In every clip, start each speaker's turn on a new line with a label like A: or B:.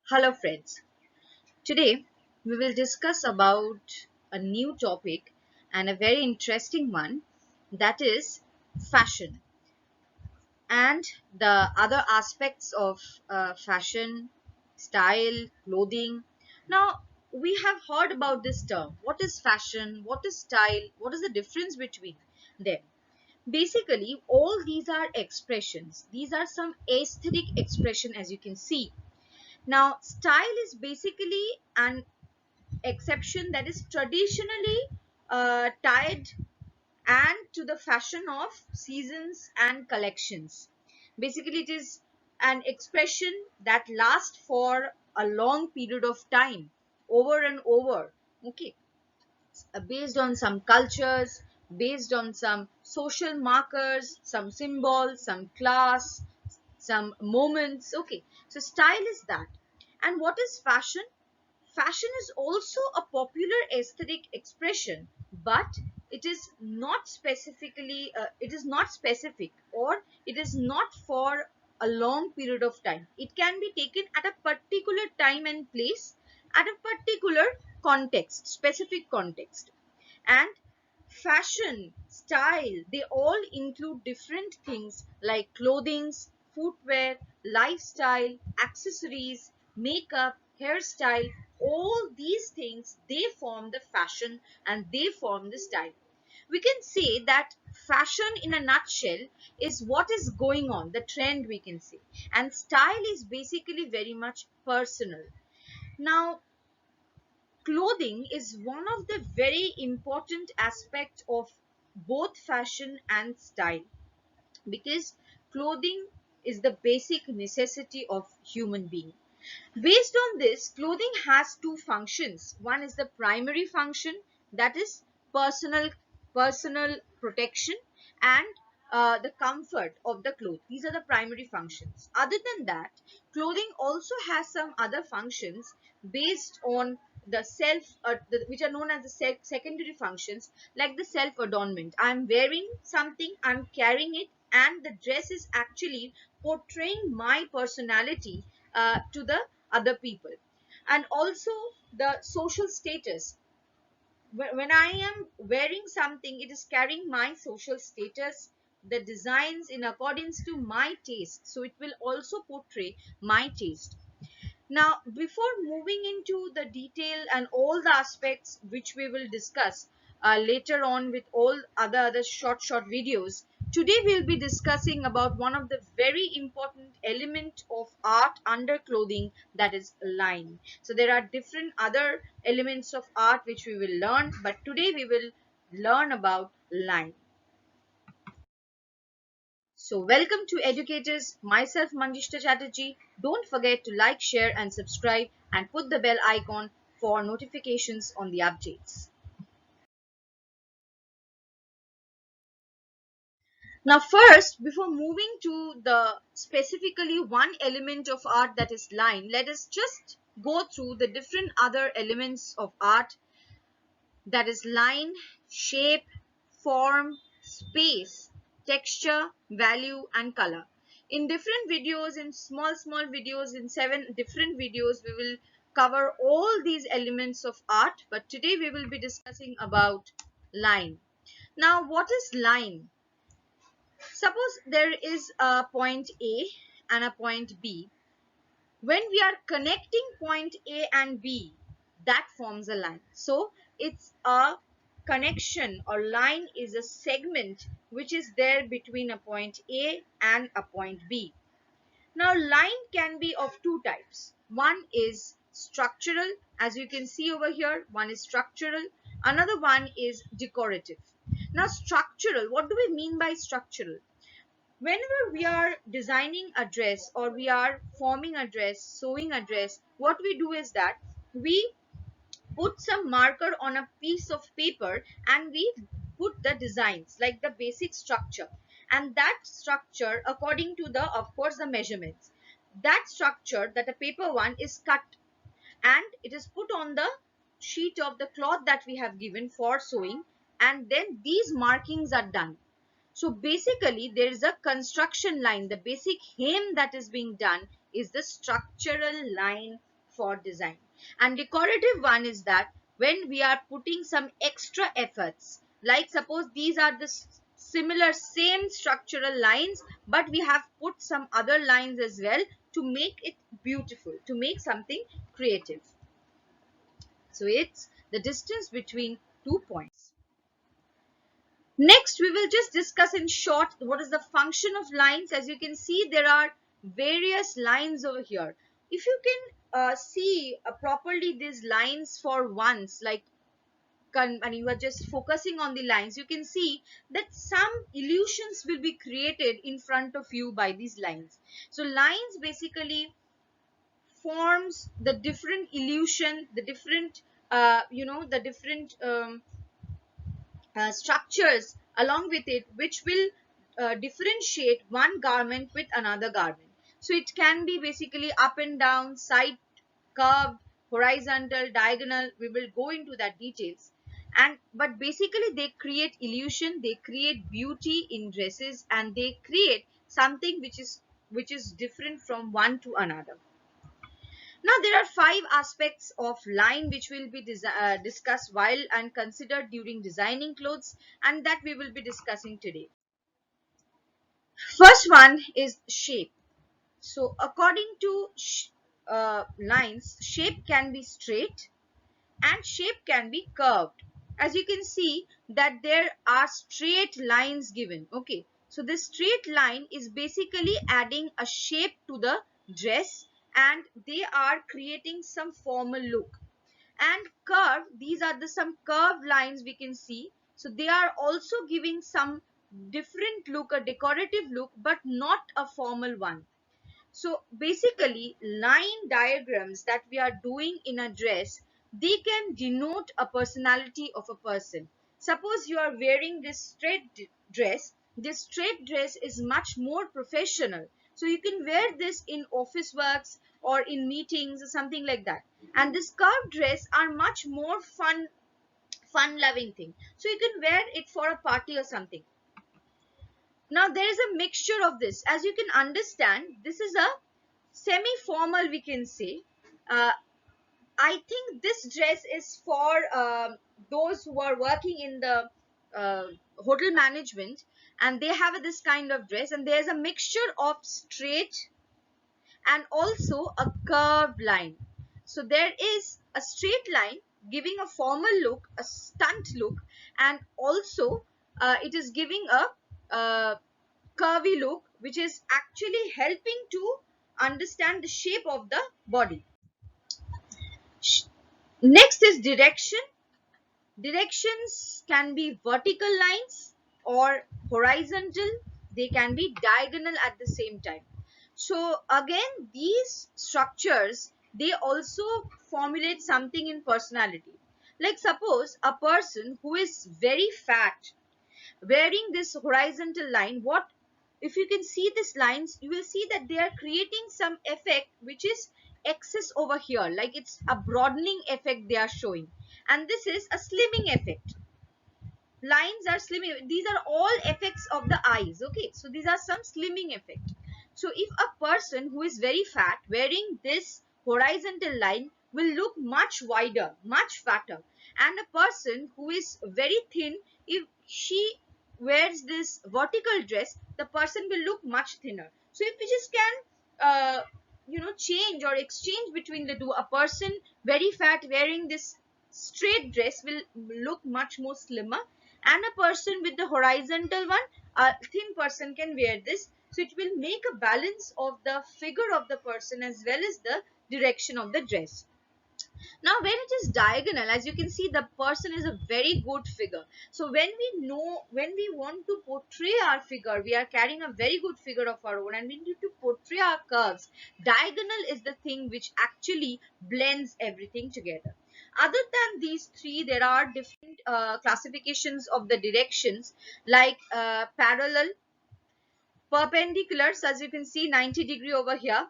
A: Hello friends. Today we will discuss about a new topic and a very interesting one, that is fashion and the other aspects of fashion, style, clothing. Now we have heard about this term. What is fashion? What is style? What is the difference between them? Basically all these are expressions. These are some aesthetic expression, as you can see. Now style is basically an exception that is traditionally tied and to the fashion of seasons and collections. Basically it is an expression that lasts for a long period of time, over and over. Okay. Based on some cultures, based on some social markers, some symbols, some class, some moments. Okay, so style is that. And what is fashion? Fashion is also a popular aesthetic expression, but it is not specific, or it is not for a long period of time. It can be taken at a particular time and place, at a particular context, specific context. And fashion, style, they all include different things like clothings, footwear, lifestyle, accessories, makeup, hairstyle. All these things, they form the fashion and they form the style. We can say that fashion in a nutshell is what is going on, the trend, we can say. And style is basically very much personal. Now clothing is one of the very important aspects of both fashion and style, because clothing is the basic necessity of human being. Based on this, clothing has two functions. One is the primary function, that is personal personal protection, and the comfort of the clothes. These are the primary functions. Other than that, clothing also has some other functions based on the which are known as the secondary functions, like the self adornment. I'm wearing something, I'm carrying it, and the dress is actually portraying my personality to the other people. And also the social status. When I am wearing something, it is carrying my social status, the designs in accordance to my taste, so it will also portray my taste. Now, before moving into the detail and all the aspects which we will discuss later on with all other short videos, today we'll be discussing about one of the very important element of art under clothing, that is line. So there are different other elements of art which we will learn, but today we will learn about line. So welcome to Educators, myself Mangishta Chatterjee. Don't forget to like, share and subscribe and put the bell icon for notifications on the updates. Now first, before moving to the specifically one element of art, that is line, let us just go through the different other elements of art, that is line, shape, form, space, texture, value and color. In different videos, in small videos, in 7 different videos, we will cover all these elements of art, but today we will be discussing about line. Now what is line? Suppose there is a point A and a point B. When we are connecting point A and B, that forms a line. So it's a connection, or line is a segment which is there between a point A and a point B. Now line can be of two types. One is structural, as you can see over here, one is structural, another one is decorative. Now structural, what do we mean by structural? Whenever we are designing a dress, or we are forming a dress, sewing a dress, what we do is that we put some marker on a piece of paper and we put the designs, like the basic structure, and that structure according to the, of course, the measurements, that structure, that a paper one, is cut and it is put on the sheet of the cloth that we have given for sewing, and then these markings are done. So basically there is a construction line. The basic hem that is being done is the structural line for design. And decorative one is that when we are putting some extra efforts, like suppose these are the similar same structural lines, but we have put some other lines as well to make it beautiful, to make something creative. So it's the distance between 2 points. Next, we will just discuss in short what is the function of lines. As you can see, there are various lines over here. If you can see properly these lines for once, like and you are just focusing on the lines, you can see that some illusions will be created in front of you by these lines. So lines basically forms the different illusion, the different the different structures along with it, which will differentiate one garment with another garment. So it can be basically up and down, side, curved, horizontal, diagonal. We will go into that details. And but basically they create illusion, they create beauty in dresses, and they create something which is different from one to another. Now, there are 5 aspects of line which will be discussed while and considered during designing clothes, and that we will be discussing today. First one is shape. So, according to lines, shape can be straight and shape can be curved. As you can see that there are straight lines given. Okay, so this straight line is basically adding a shape to the dress, and they are creating some formal look. And curve, these are the some curved lines we can see, so they are also giving some different look, a decorative look, but not a formal one. So basically, line diagrams that we are doing in a dress, they can denote a personality of a person. Suppose you are wearing this dress. This straight dress is much more professional. So you can wear this in office works or in meetings or something like that. And this curved dress are much more fun loving thing. So you can wear it for a party or something. Now there is a mixture of this. As you can understand, this is a semi-formal, we can say. uh, I think this dress is for those who are working in the uh, hotel management, and they have this kind of dress, and there's a mixture of straight and also a curved line. So there is a straight line giving a formal look, a stunt look, and also it is giving a curvy look, which is actually helping to understand the shape of the body. Next is direction. Directions can be vertical lines or horizontal. They can be diagonal at the same time. So again, these structures, they also formulate something in personality. Like suppose a person who is very fat wearing this horizontal line, what if you can see these lines, you will see that they are creating some effect which is excess over here, like it's a broadening effect they are showing, and this is a slimming effect. Lines are slimming, these are all effects of the eyes. Okay, so these are some slimming effect. So if a person who is very fat wearing this horizontal line will look much wider, much fatter, and a person who is very thin, if she wears this vertical dress, the person will look much thinner. So if we just can change or exchange between the two, a person very fat wearing this straight dress will look much more slimmer, and a person with the horizontal one, a thin person can wear this, so it will make a balance of the figure of the person as well as the direction of the dress. Now when it is diagonal, as you can see, the person is a very good figure. So when we want to portray our figure, we are carrying a very good figure of our own and we need to portray our curves. Diagonal is the thing which actually blends everything together. Other than these three, there are different classifications of the directions, like parallel, perpendicular, so as you can see 90-degree over here,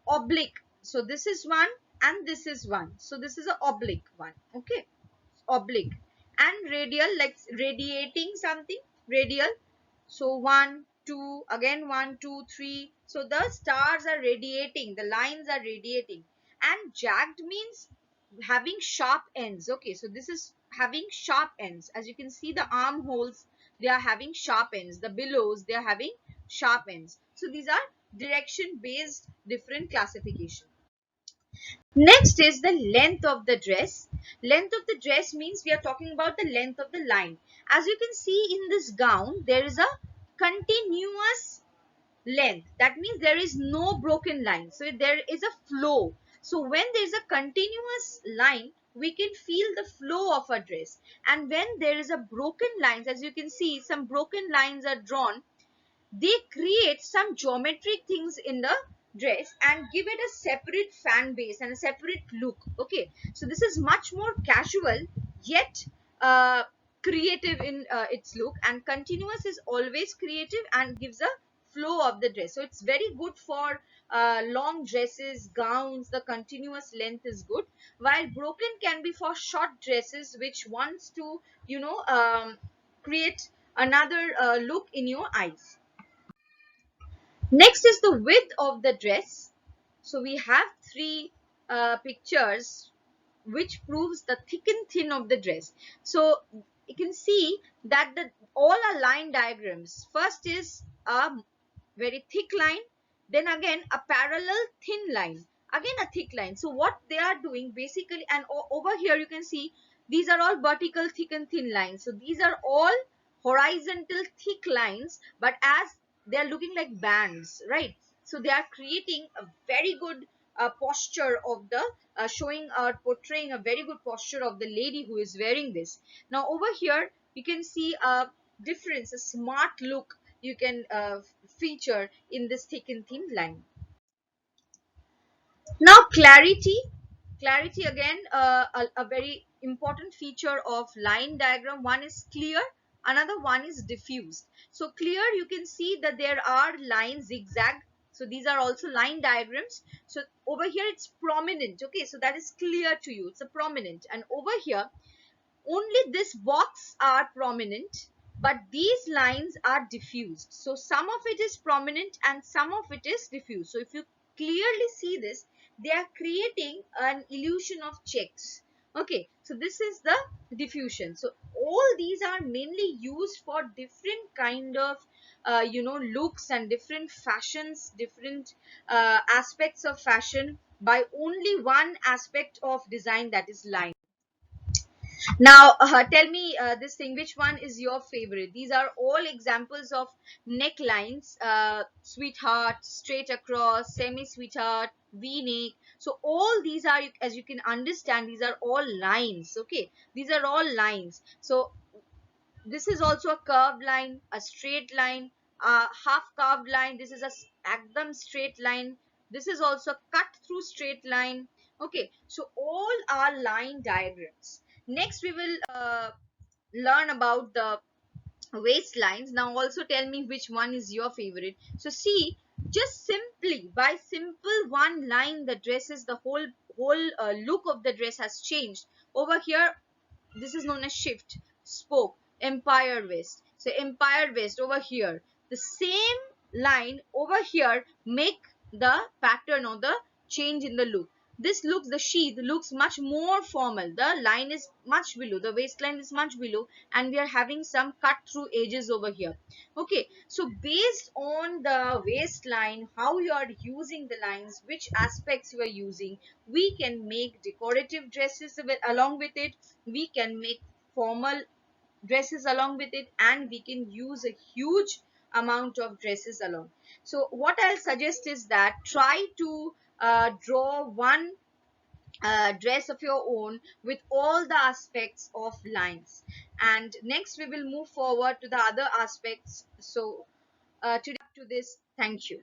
A: oblique, so this is one and this is one, so this is a oblique one. Okay, oblique. And radial, like radiating something, radial, so one two, again one two three, so the stars are radiating, the lines are radiating. And jagged means having sharp ends. Okay, so this is having sharp ends. As you can see, the armholes, they are having sharp ends. The billows, they are having sharp ends. So these are direction based different classification. Next is the length of the dress. Length of the dress means we are talking about the length of the line. As you can see in this gown, there is a continuous length. That means there is no broken line. So there is a flow. So when there is a continuous line, we can feel the flow of a dress. And when there is a broken lines, as you can see, some broken lines are drawn, they create some geometric things in the dress and give it a separate fan base and a separate look. Okay, so this is much more casual yet creative in its look, and continuous is always creative and gives a flow of the dress. So it's very good for long dresses, gowns. The continuous length is good, while broken can be for short dresses which wants to, create another look in your eyes. Next is the width of the dress. So we have three pictures which proves the thick and thin of the dress. So you can see that all are line diagrams. First is a very thick line, then again a parallel thin line, again a thick line. So what they are doing basically, and over here you can see these are all vertical thick and thin lines. So these are all horizontal thick lines, but as they are looking like bands, right? So they are creating a very good posture of the showing or portraying a very good posture of the lady who is wearing this. Now over here you can see a difference, a smart look you can feature in this thick and thin line. Now clarity. Clarity again, a very important feature of line diagram. One is clear, another one is diffused. So clear, you can see that there are lines zigzag. So these are also line diagrams. So over here it's prominent. Okay, so that is clear to you. It's a prominent. And over here only this box are prominent, but these lines are diffused. So some of it is prominent and some of it is diffused. So if you clearly see this, they are creating an illusion of checks. Okay, so this is the diffusion. So all these are mainly used for different kind of looks and different fashions, different aspects of fashion, by only one aspect of design, that is line. Now, tell me this thing, which one is your favorite? These are all examples of necklines, sweetheart, straight across, semi-sweetheart, V-neck. So all these are, as you can understand, these are all lines. Okay, these are all lines. So this is also a curved line, a straight line, a half curved line. This is a ekdam straight line. This is also cut through straight line. Okay, so all are line diagrams. Next we will learn about the waistlines. Now also tell me which one is your favorite. So see, just simply by simple one line, the dress is the whole look of the dress has changed. Over here this is known as shift, spoke, empire west. So empire west over here, the same line over here make the pattern or the change in the look. This looks, the sheath looks much more formal. The line is much below, the waistline is much below, and we are having some cut through edges over here. Okay, so based on the waistline, how you are using the lines, which aspects you are using, we can make decorative dresses along with it, we can make formal dresses along with it, and we can use a huge amount of dresses along. So what I'll suggest is that try to draw one dress of your own with all the aspects of lines, and next we will move forward to the other aspects. So to this, thank you.